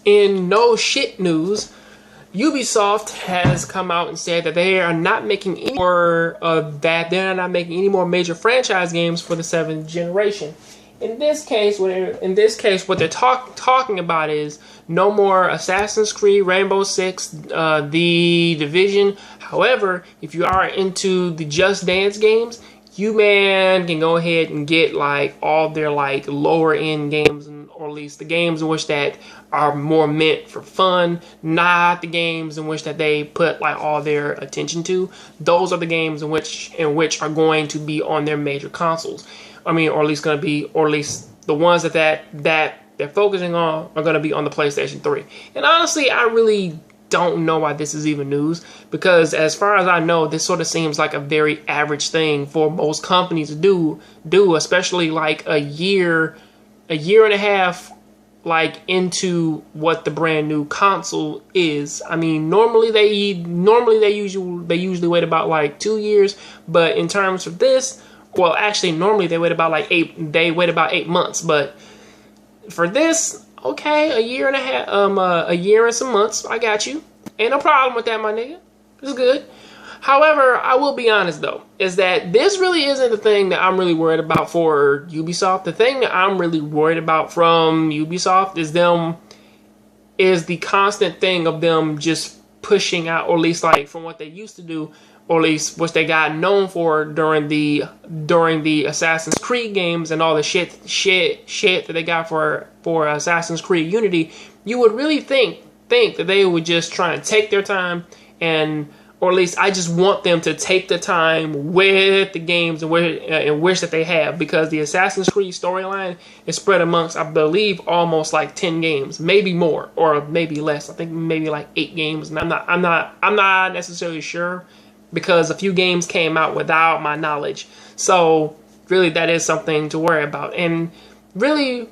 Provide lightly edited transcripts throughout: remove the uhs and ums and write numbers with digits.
In no shit news, Ubisoft has come out and said that they are not making any more they're not making any more major franchise games for the 7th generation. In this case, what they're talking about is no more Assassin's Creed, Rainbow Six, The Division. However, if you are into the Just Dance games, you can go ahead and get like all their like lower end games, or at least the games in which that are more meant for fun, not the games in which that they put like all their attention to. Those are the games in which are going to be on their major consoles. I mean, or at least the ones that they're focusing on are going to be on the PlayStation 3. And honestly, I really don't know why this is even news, because as far as I know, this sort of seems like a very average thing for most companies to do, especially like a year and a half like into what the brand new console is. I mean, normally they usually wait about like 2 years, but in terms of this, well, actually normally they wait about 8 months, but for this, okay, a year and a half, a year and some months, I got you. Ain't no problem with that, my nigga. It's good. However, I will be honest though, is that this really isn't the thing that I'm really worried about for Ubisoft. The thing that I'm really worried about from Ubisoft is the constant thing of them just pushing out, or at least like from what they used to do, or at least what they got known for during the Assassin's Creed games and all the shit that they got for Assassin's Creed Unity. You would really think that they would just try and take their time, or at least I just want them to take the time with the games in which that they have, because the Assassin's Creed storyline is spread amongst, I believe, almost like 10 games, maybe more or maybe less. I think maybe like 8 games, and I'm not necessarily sure, because a few games came out without my knowledge. So really, that is something to worry about. And really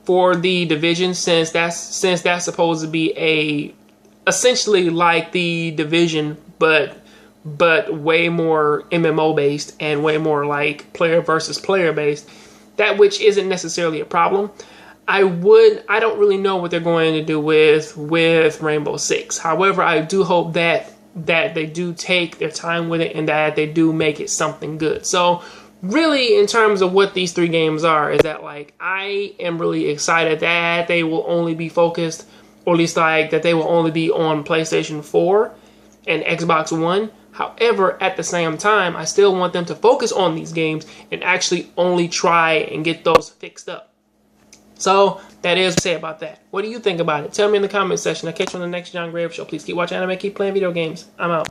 for The Division, since that's supposed to be essentially like The Division, but way more MMO based and way more like player versus player based, that which isn't necessarily a problem. I don't really know what they're going to do with Rainbow Six. However, I do hope that they do take their time with it and that they do make it something good. So really, in terms of what these 3 games are, is that like I am really excited that they will only be focused, or at least like that they will only be on PlayStation 4 and Xbox One. However, at the same time, I still want them to focus on these games and actually only try and get those fixed up. So that is what to say about that. What do you think about it? Tell me in the comment section. I'll catch you on the next John Grave Show. Please keep watching anime, keep playing video games. I'm out.